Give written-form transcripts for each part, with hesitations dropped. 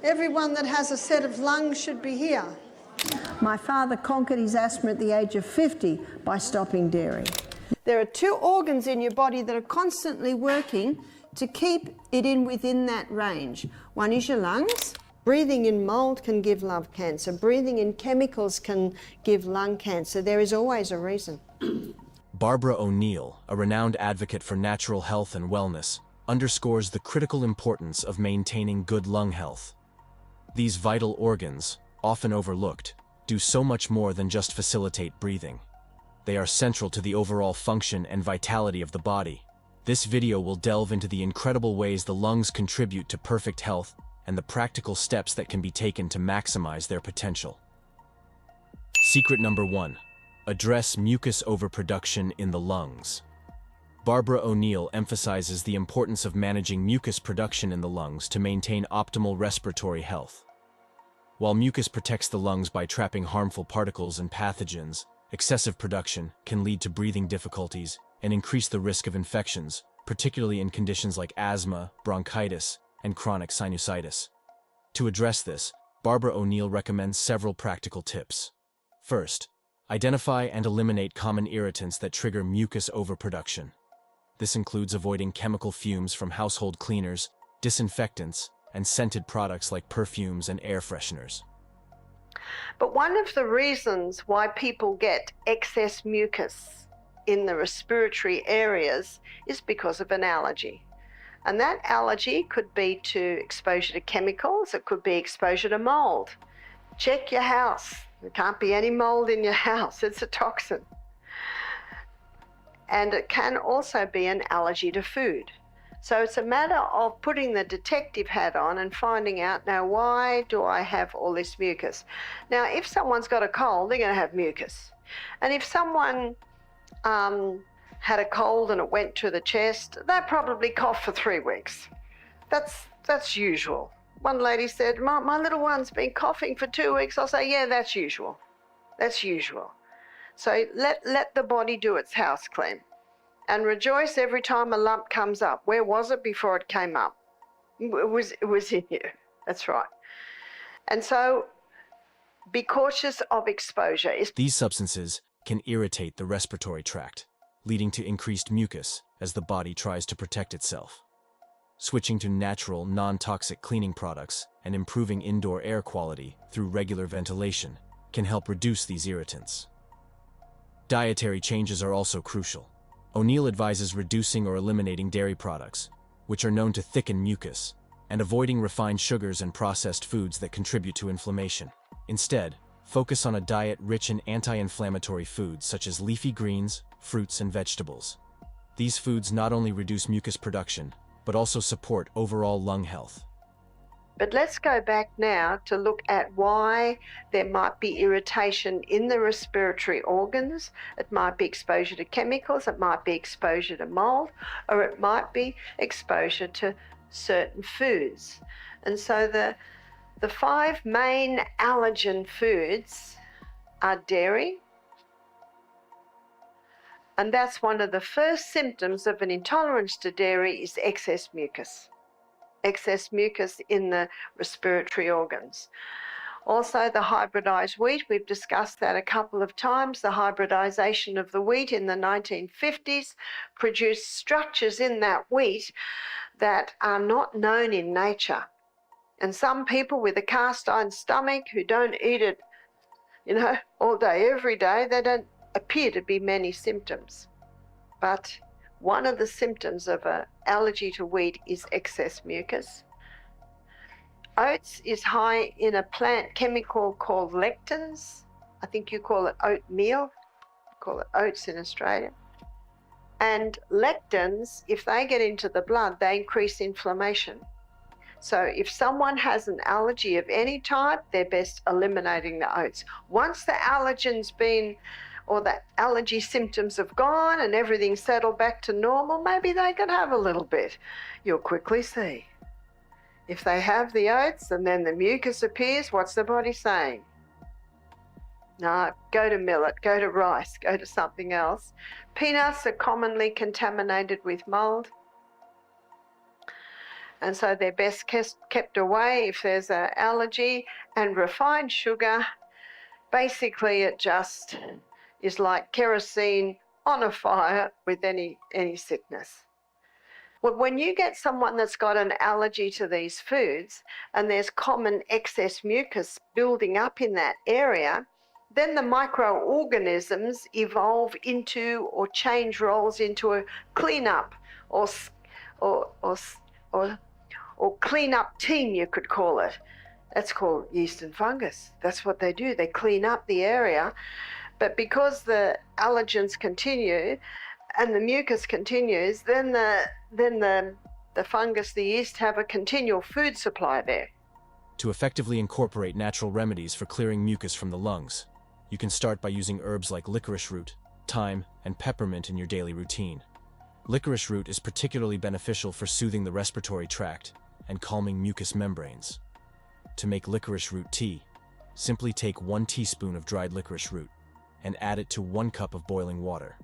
Everyone that has a set of lungs should be here. My father conquered his asthma at the age of 50 by stopping dairy. There are two organs in your body that are constantly working to keep it within that range. One is your lungs. Breathing in mold can give lung cancer. Breathing in chemicals can give lung cancer. There is always a reason. Barbara O'Neill, a renowned advocate for natural health and wellness, underscores the critical importance of maintaining good lung health. These vital organs, often overlooked, do so much more than just facilitate breathing. They are central to the overall function and vitality of the body. This video will delve into the incredible ways the lungs contribute to perfect health and the practical steps that can be taken to maximize their potential. Secret number 1. Address mucus overproduction in the lungs. Barbara O'Neill emphasizes the importance of managing mucus production in the lungs to maintain optimal respiratory health. While mucus protects the lungs by trapping harmful particles and pathogens, excessive production can lead to breathing difficulties and increase the risk of infections, particularly in conditions like asthma, bronchitis, and chronic sinusitis. To address this, Barbara O'Neill recommends several practical tips. First, identify and eliminate common irritants that trigger mucus overproduction. This includes avoiding chemical fumes from household cleaners, disinfectants, and scented products like perfumes and air fresheners. But one of the reasons why people get excess mucus in the respiratory areas is because of an allergy. And that allergy could be to exposure to chemicals, it could be exposure to mold. Check your house. There can't be any mold in your house, it's a toxin. And it can also be an allergy to food. So it's a matter of putting the detective hat on and finding out, now why do I have all this mucus? Now if someone's got a cold, they're going to have mucus. And if someone had a cold and it went to the chest, they probably coughed for 3 weeks. That's usual. One lady said, my little one's been coughing for 2 weeks. I'll say, yeah, that's usual. That's usual. So let the body do its house clean. And rejoice every time a lump comes up. Where was it before it came up? It was in you. That's right. And so be cautious of exposure. These substances can irritate the respiratory tract, leading to increased mucus as the body tries to protect itself. Switching to natural, non-toxic cleaning products and improving indoor air quality through regular ventilation can help reduce these irritants. Dietary changes are also crucial. O'Neill advises reducing or eliminating dairy products, which are known to thicken mucus, and avoiding refined sugars and processed foods that contribute to inflammation. Instead, focus on a diet rich in anti-inflammatory foods such as leafy greens, fruits, and vegetables. These foods not only reduce mucus production, but also support overall lung health. But let's go back now to look at why there might be irritation in the respiratory organs. It might be exposure to chemicals, it might be exposure to mold, or it might be exposure to certain foods. And so the 5 main allergen foods are dairy, and that's one of the first symptoms of an intolerance to dairy is excess mucus. Excess mucus in the respiratory organs. Also the hybridized wheat, we've discussed that a couple of times. The hybridization of the wheat in the 1950s produced structures in that wheat that are not known in nature. And some people with a cast iron stomach who don't eat it, all day, every day, they don't appear to be many symptoms. But one of the symptoms of an allergy to wheat is excess mucus. Oats is high in a plant chemical called lectins. I think you call it oatmeal. We call it oats in Australia. And lectins, if they get into the blood, they increase inflammation. So if someone has an allergy of any type, they're best eliminating the oats. Once the allergen's been, or the allergy symptoms have gone and everything's settled back to normal, maybe they can have a little bit. You'll quickly see. If they have the oats and then the mucus appears, what's the body saying? No, go to millet, go to rice, go to something else. Peanuts are commonly contaminated with mold. and so they're best kept away if there's an allergy. And refined sugar, basically it just is like kerosene on a fire with any sickness. Well, when you get someone that's got an allergy to these foods and there's common excess mucus building up in that area, then the microorganisms evolve into or change roles into a cleanup or cleanup team, you could call it. That's called yeast and fungus. That's what they do. They clean up the area. But because the allergens continue and the mucus continues, then the fungus, the yeast, have a continual food supply there. To effectively incorporate natural remedies for clearing mucus from the lungs, you can start by using herbs like licorice root, thyme, and peppermint in your daily routine. Licorice root is particularly beneficial for soothing the respiratory tract and calming mucous membranes. To make licorice root tea, simply take 1 teaspoon of dried licorice root and add it to 1 cup of boiling water.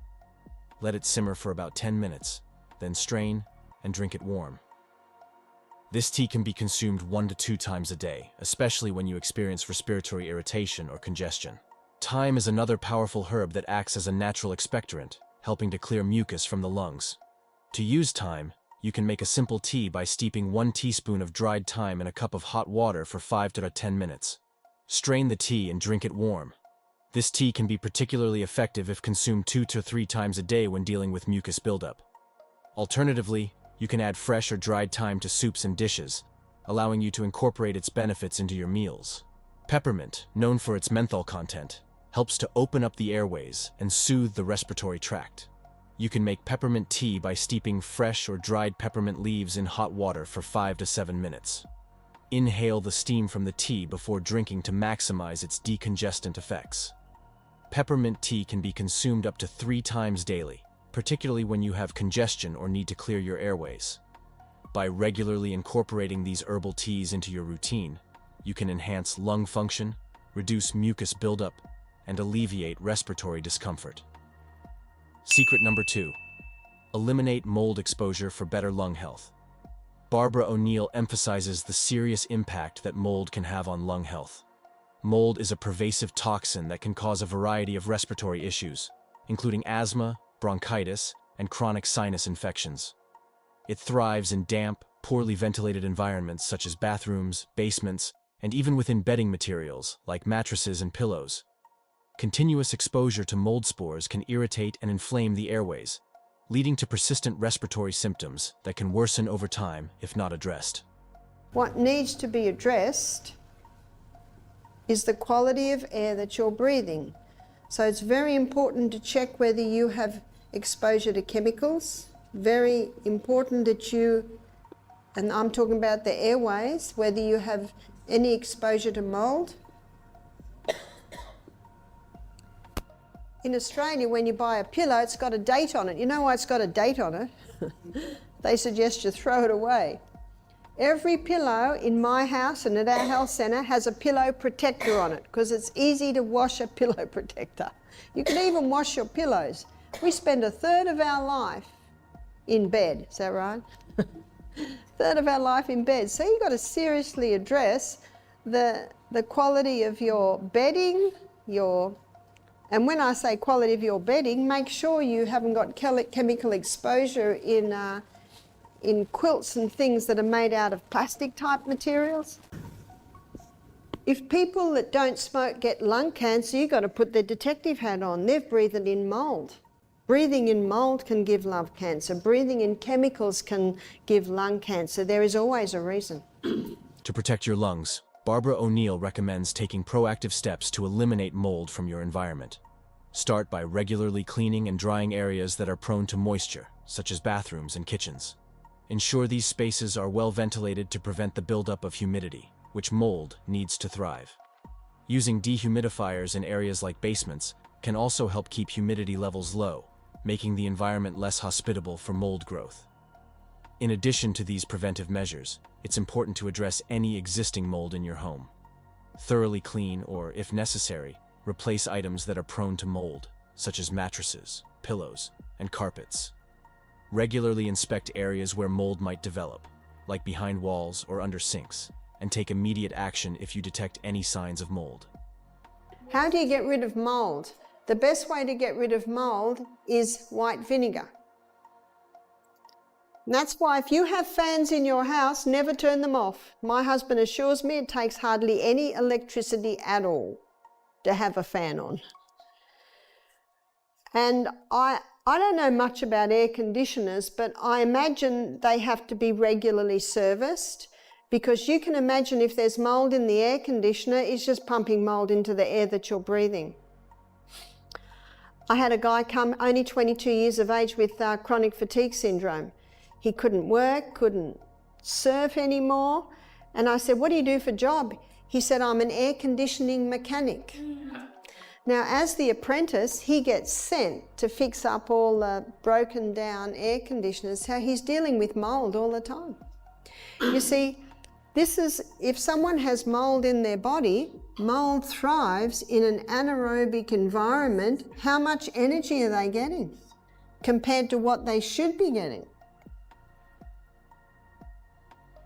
Let it simmer for about 10 minutes, then strain and drink it warm. This tea can be consumed 1 to 2 times a day, especially when you experience respiratory irritation or congestion. Thyme is another powerful herb that acts as a natural expectorant, helping to clear mucus from the lungs. To use thyme, you can make a simple tea by steeping 1 teaspoon of dried thyme in a cup of hot water for 5 to 10 minutes. Strain the tea and drink it warm. This tea can be particularly effective if consumed 2 to 3 times a day when dealing with mucus buildup. Alternatively, you can add fresh or dried thyme to soups and dishes, allowing you to incorporate its benefits into your meals. Peppermint, known for its menthol content, helps to open up the airways and soothe the respiratory tract. You can make peppermint tea by steeping fresh or dried peppermint leaves in hot water for 5 to 7 minutes. Inhale the steam from the tea before drinking to maximize its decongestant effects. Peppermint tea can be consumed up to 3 times daily, particularly when you have congestion or need to clear your airways. By regularly incorporating these herbal teas into your routine, you can enhance lung function, reduce mucus buildup, and alleviate respiratory discomfort. Secret number 2. Eliminate mold exposure for better lung health. Barbara O'Neill emphasizes the serious impact that mold can have on lung health. Mold is a pervasive toxin that can cause a variety of respiratory issues, including asthma, bronchitis, and chronic sinus infections. It thrives in damp, poorly ventilated environments such as bathrooms, basements, and even within bedding materials like mattresses and pillows. Continuous exposure to mold spores can irritate and inflame the airways, leading to persistent respiratory symptoms that can worsen over time if not addressed. What needs to be addressed is the quality of air that you're breathing. So it's very important to check whether you have exposure to chemicals. Very important that you, and I'm talking about the airways, whether you have any exposure to mold. In Australia, when you buy a pillow, it's got a date on it. You know why it's got a date on it? They suggest you throw it away. Every pillow in my house and at our health centre has a pillow protector on it because it's easy to wash a pillow protector. You can even wash your pillows. We spend 1/3 of our life in bed, is that right? 1/3 of our life in bed. So you've got to seriously address the quality of your bedding, and when I say quality of your bedding, make sure you haven't got chemical exposure in quilts and things that are made out of plastic type materials. If people that don't smoke get lung cancer, you've got to put their detective hat on. They've breathed in mold. Breathing in mold can give lung cancer. Breathing in chemicals can give lung cancer. There is always a reason. To protect your lungs, Barbara O'Neill recommends taking proactive steps to eliminate mold from your environment. Start by regularly cleaning and drying areas that are prone to moisture, such as bathrooms and kitchens. Ensure these spaces are well ventilated to prevent the buildup of humidity, which mold needs to thrive. Using dehumidifiers in areas like basements can also help keep humidity levels low, making the environment less hospitable for mold growth. In addition to these preventive measures, it's important to address any existing mold in your home. Thoroughly clean or, if necessary, replace items that are prone to mold, such as mattresses, pillows, and carpets. Regularly inspect areas where mold might develop, like behind walls or under sinks, and take immediate action if you detect any signs of mold. How do you get rid of mold? The best way to get rid of mold is white vinegar. And that's why if you have fans in your house, never turn them off. My husband assures me it takes hardly any electricity at all to have a fan on. And I don't know much about air conditioners, but I imagine they have to be regularly serviced, because you can imagine if there's mold in the air conditioner, it's just pumping mold into the air that you're breathing. I had a guy come, only 22 years of age, with chronic fatigue syndrome. He couldn't work, couldn't surf anymore. And I said, what do you do for a job? He said, I'm an air conditioning mechanic. Now, as the apprentice, he gets sent to fix up all the broken down air conditioners. So he's dealing with mold all the time. You see, this is, if someone has mold in their body, mold thrives in an anaerobic environment. How much energy are they getting compared to what they should be getting?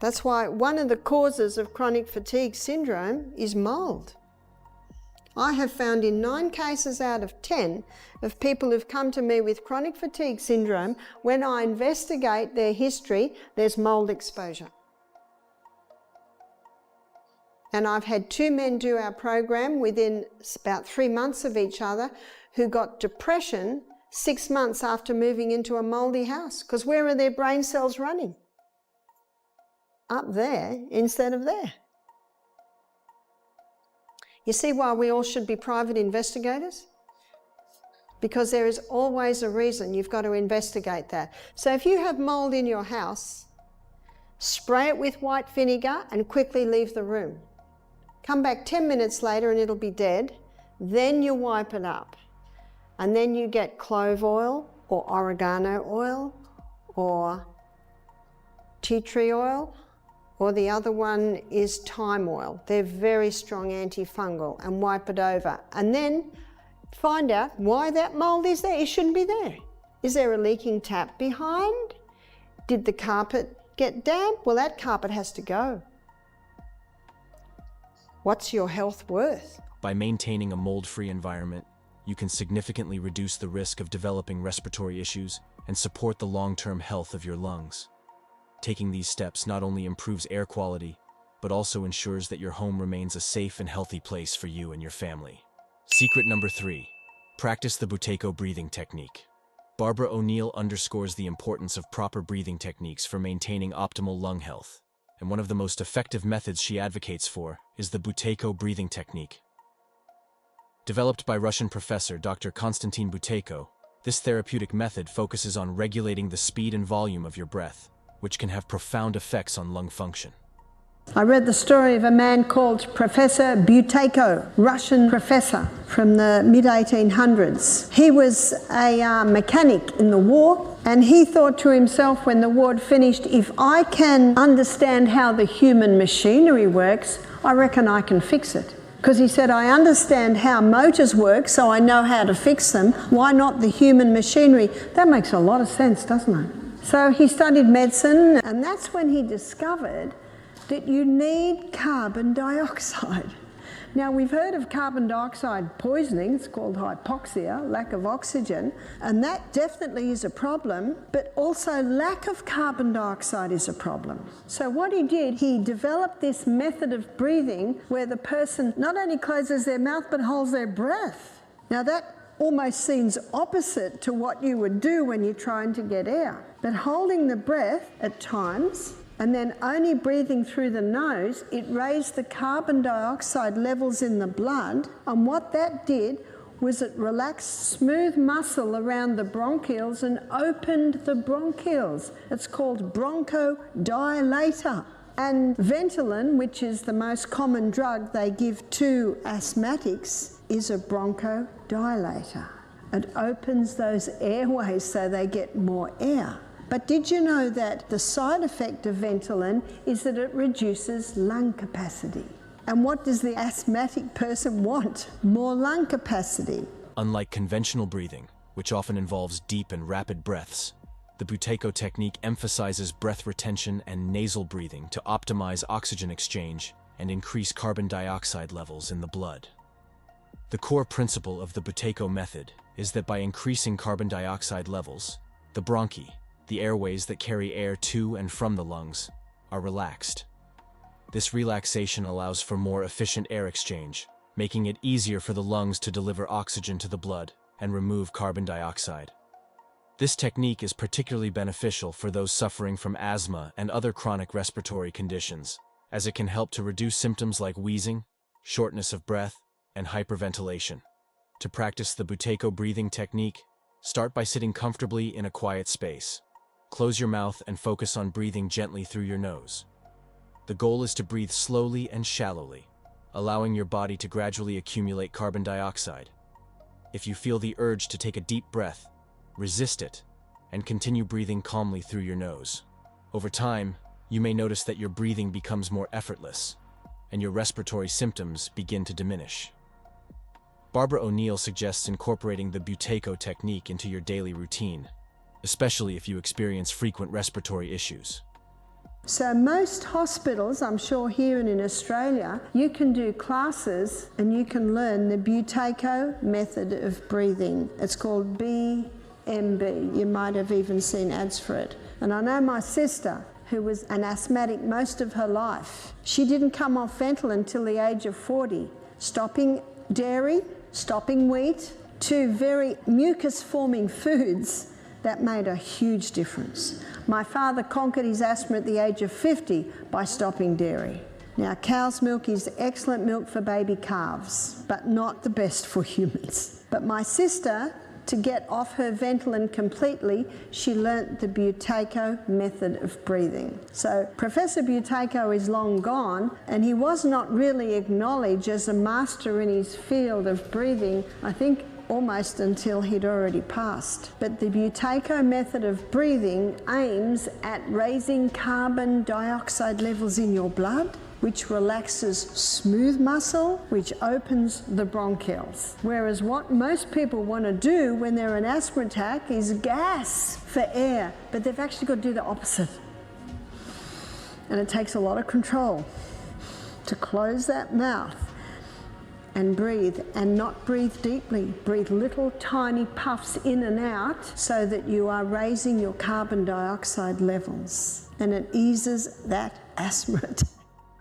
That's why one of the causes of chronic fatigue syndrome is mold. I have found in 9 cases out of 10 of people who've come to me with chronic fatigue syndrome, when I investigate their history, there's mold exposure. And I've had 2 men do our program within about 3 months of each other who got depression 6 months after moving into a moldy house. Because where are their brain cells running? Up there instead of there. You see why we all should be private investigators? Because there is always a reason you've got to investigate that. So if you have mold in your house, spray it with white vinegar and quickly leave the room. Come back 10 minutes later and it'll be dead. Then you wipe it up. And then you get clove oil or oregano oil or tea tree oil, or the other one is thyme oil. They're very strong antifungal, and wipe it over. And then find out why that mold is there. It shouldn't be there. Is there a leaking tap behind? Did the carpet get damp? Well, that carpet has to go. What's your health worth? By maintaining a mold-free environment, you can significantly reduce the risk of developing respiratory issues and support the long-term health of your lungs. Taking these steps not only improves air quality, but also ensures that your home remains a safe and healthy place for you and your family. Secret number 3, practice the Buteyko breathing technique. Barbara O'Neill underscores the importance of proper breathing techniques for maintaining optimal lung health, and one of the most effective methods she advocates for is the Buteyko breathing technique. Developed by Russian professor Dr. Konstantin Buteyko, this therapeutic method focuses on regulating the speed and volume of your breath, which can have profound effects on lung function. I read the story of a man called Professor Buteyko, Russian professor from the mid-1800s. He was a mechanic in the war, and he thought to himself when the war had finished, if I can understand how the human machinery works, I reckon I can fix it. Because he said, I understand how motors work, so I know how to fix them. Why not the human machinery? That makes a lot of sense, doesn't it? So he studied medicine, and that's when he discovered that you need carbon dioxide. Now, we've heard of carbon dioxide poisoning. It's called hypoxia, lack of oxygen, and that definitely is a problem, but also lack of carbon dioxide is a problem. So what he did, he developed this method of breathing where the person not only closes their mouth but holds their breath. Now, that almost seems opposite to what you would do when you're trying to get air. But holding the breath at times and then only breathing through the nose, it raised the carbon dioxide levels in the blood, and what that did was it relaxed smooth muscle around the bronchioles and opened the bronchioles. It's called bronchodilator. And Ventolin, which is the most common drug they give to asthmatics, is a bronchodilator. It opens those airways so they get more air. But did you know that the side effect of Ventolin is that it reduces lung capacity? And what does the asthmatic person want? More lung capacity. Unlike conventional breathing, which often involves deep and rapid breaths, The Buteyko technique emphasizes breath retention and nasal breathing to optimize oxygen exchange and increase carbon dioxide levels in the blood. The core principle of the Buteyko method is that by increasing carbon dioxide levels, the bronchi, the airways that carry air to and from the lungs, are relaxed. This relaxation allows for more efficient air exchange, making it easier for the lungs to deliver oxygen to the blood and remove carbon dioxide. This technique is particularly beneficial for those suffering from asthma and other chronic respiratory conditions, as it can help to reduce symptoms like wheezing, shortness of breath, and hyperventilation. To practice the Buteyko breathing technique, start by sitting comfortably in a quiet space. Close your mouth and focus on breathing gently through your nose. The goal is to breathe slowly and shallowly, allowing your body to gradually accumulate carbon dioxide. If you feel the urge to take a deep breath, resist it, and continue breathing calmly through your nose. Over time, you may notice that your breathing becomes more effortless, and your respiratory symptoms begin to diminish. Barbara O'Neill suggests incorporating the Buteyko technique into your daily routine, especially if you experience frequent respiratory issues. So most hospitals, I'm sure here and in Australia, you can do classes and you can learn the Buteyko method of breathing. It's called BMB. You might have even seen ads for it. And I know my sister, who was an asthmatic most of her life, she didn't come off Ventolin until the age of 40. Stopping dairy, stopping wheat, two very mucus-forming foods, that made a huge difference. My father conquered his asthma at the age of 50 by stopping dairy. Now, cow's milk is excellent milk for baby calves, but not the best for humans. But my sister, to get off her Ventolin completely, she learnt the Buteyko method of breathing. So Professor Buteyko is long gone, and he was not really acknowledged as a master in his field of breathing, I think almost until he'd already passed. But the Buteyko method of breathing aims at raising carbon dioxide levels in your blood, which relaxes smooth muscle, which opens the bronchioles. Whereas what most people want to do when they're in an asthma attack is gas for air, but they've actually got to do the opposite. And it takes a lot of control to close that mouth and breathe, and not breathe deeply. Breathe little tiny puffs in and out so that you are raising your carbon dioxide levels, and it eases that asthma attack.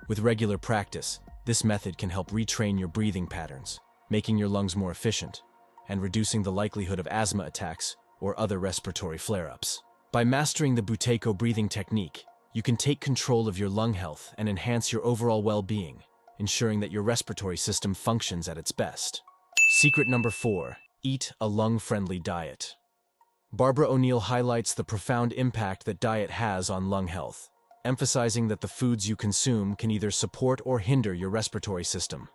With regular practice, this method can help retrain your breathing patterns, making your lungs more efficient, and reducing the likelihood of asthma attacks or other respiratory flare-ups. By mastering the Buteyko breathing technique, you can take control of your lung health and enhance your overall well-being, ensuring that your respiratory system functions at its best. Secret number 4, eat a lung-friendly diet. Barbara O'Neill highlights the profound impact that diet has on lung health, emphasizing that the foods you consume can either support or hinder your respiratory system.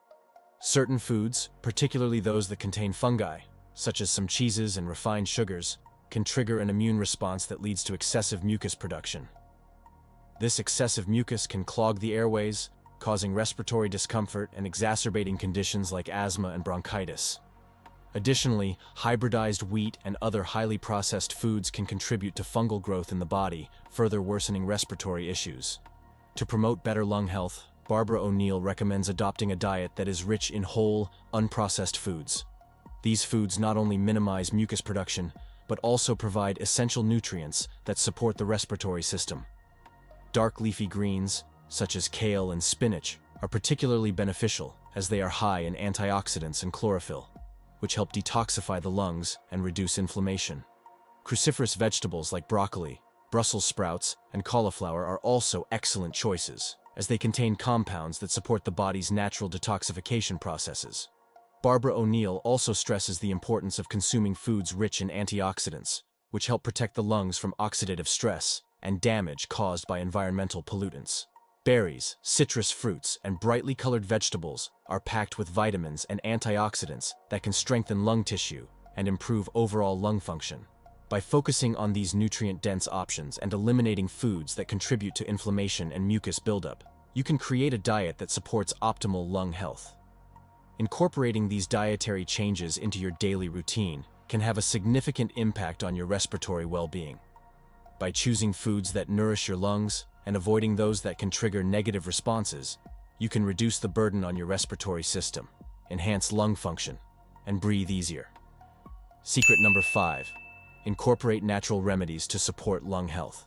Certain foods, particularly those that contain fungi, such as some cheeses and refined sugars, can trigger an immune response that leads to excessive mucus production. This excessive mucus can clog the airways, causing respiratory discomfort and exacerbating conditions like asthma and bronchitis. Additionally, hybridized wheat and other highly processed foods can contribute to fungal growth in the body, further worsening respiratory issues. To promote better lung health, Barbara O'Neill recommends adopting a diet that is rich in whole, unprocessed foods. These foods not only minimize mucus production, but also provide essential nutrients that support the respiratory system. Dark leafy greens, such as kale and spinach, are particularly beneficial as they are high in antioxidants and chlorophyll, which help detoxify the lungs and reduce inflammation. Cruciferous vegetables like broccoli, Brussels sprouts, and cauliflower are also excellent choices, as they contain compounds that support the body's natural detoxification processes. Barbara O'Neill also stresses the importance of consuming foods rich in antioxidants, which help protect the lungs from oxidative stress and damage caused by environmental pollutants. Berries, citrus fruits, and brightly colored vegetables are packed with vitamins and antioxidants that can strengthen lung tissue and improve overall lung function. By focusing on these nutrient-dense options and eliminating foods that contribute to inflammation and mucus buildup, you can create a diet that supports optimal lung health. Incorporating these dietary changes into your daily routine can have a significant impact on your respiratory well-being. By choosing foods that nourish your lungs and avoiding those that can trigger negative responses, you can reduce the burden on your respiratory system, enhance lung function, and breathe easier. Secret number 5. Incorporate natural remedies to support lung health.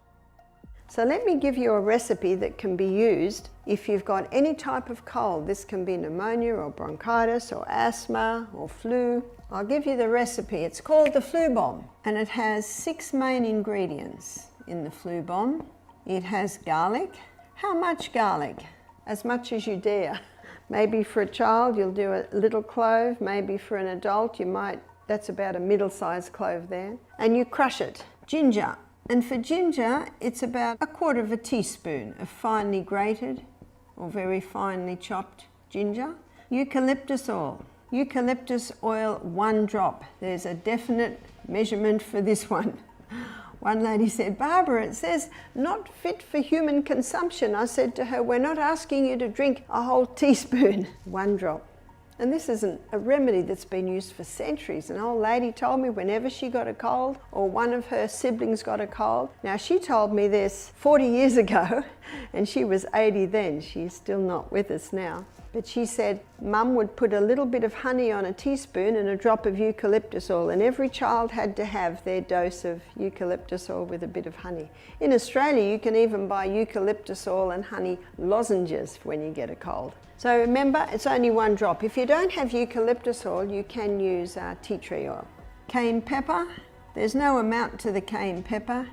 So let me give you a recipe that can be used if you've got any type of cold. This can be pneumonia or bronchitis or asthma or flu. I'll give you the recipe. It's called the flu bomb, and it has 6 main ingredients in the flu bomb. It has garlic. How much garlic? As much as you dare. Maybe for a child you'll do a little clove, maybe for an adult that's about a middle-sized clove there. And you crush it. Ginger. And for ginger, it's about 1/4 teaspoon of finely grated or very finely chopped ginger. Eucalyptus oil. Eucalyptus oil, 1 drop. There's a definite measurement for this one. One lady said, "Barbara, it says not fit for human consumption." I said to her, "We're not asking you to drink a whole teaspoon." 1 drop. And this isn't a remedy that's been used for centuries. An old lady told me whenever she got a cold or one of her siblings got a cold. Now, she told me this 40 years ago, and she was 80 then. She's still not with us now. But she said Mum would put a little bit of honey on a teaspoon and a drop of eucalyptus oil, and every child had to have their dose of eucalyptus oil with a bit of honey. In Australia, you can even buy eucalyptus oil and honey lozenges when you get a cold. So remember, it's only 1 drop. If you don't have eucalyptus oil, you can use tea tree oil. Cayenne pepper, there's no amount to the cayenne pepper,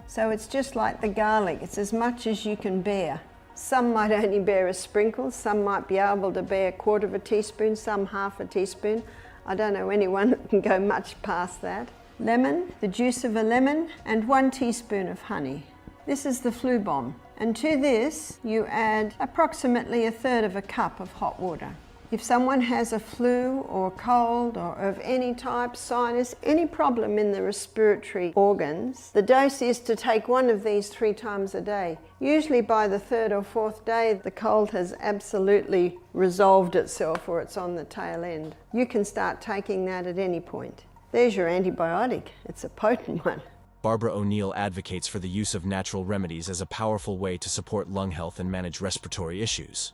so it's just like the garlic. It's as much as you can bear. Some might only bear a sprinkle, some might be able to bear 1/4 teaspoon, some 1/2 teaspoon. I don't know anyone that can go much past that. Lemon, the juice of a lemon, and 1 teaspoon of honey. This is the flu bomb. And to this, you add approximately 1/3 cup of hot water. If someone has a flu or cold or of any type, sinus, any problem in the respiratory organs, the dose is to take 1 of these 3 times a day. Usually by the 3rd or 4th day, the cold has absolutely resolved itself or it's on the tail end. You can start taking that at any point. There's your antibiotic. It's a potent one. Barbara O'Neill advocates for the use of natural remedies as a powerful way to support lung health and manage respiratory issues.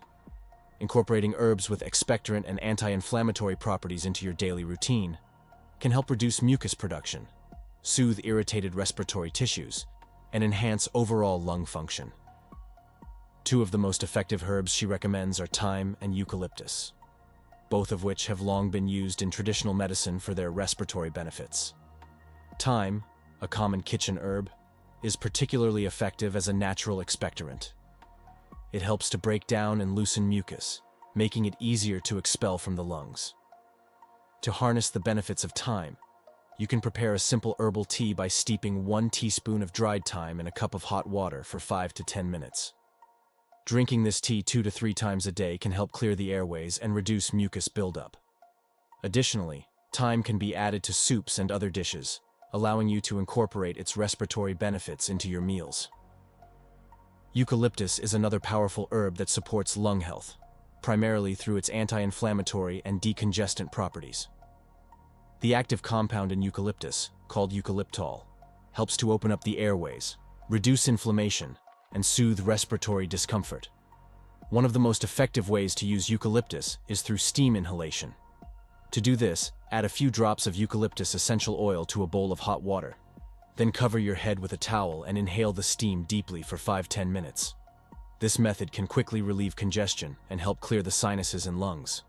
Incorporating herbs with expectorant and anti-inflammatory properties into your daily routine can help reduce mucus production, soothe irritated respiratory tissues, and enhance overall lung function. 2 of the most effective herbs she recommends are thyme and eucalyptus, both of which have long been used in traditional medicine for their respiratory benefits. Thyme, a common kitchen herb, is particularly effective as a natural expectorant. It helps to break down and loosen mucus, making it easier to expel from the lungs. To harness the benefits of thyme, you can prepare a simple herbal tea by steeping 1 teaspoon of dried thyme in a cup of hot water for 5 to 10 minutes. Drinking this tea 2 to 3 times a day can help clear the airways and reduce mucus buildup. Additionally, thyme can be added to soups and other dishes, allowing you to incorporate its respiratory benefits into your meals. Eucalyptus is another powerful herb that supports lung health, primarily through its anti-inflammatory and decongestant properties. The active compound in eucalyptus, called eucalyptol, helps to open up the airways, reduce inflammation, and soothe respiratory discomfort. One of the most effective ways to use eucalyptus is through steam inhalation. To do this, add a few drops of eucalyptus essential oil to a bowl of hot water. Then cover your head with a towel and inhale the steam deeply for 5–10 minutes. This method can quickly relieve congestion and help clear the sinuses and lungs.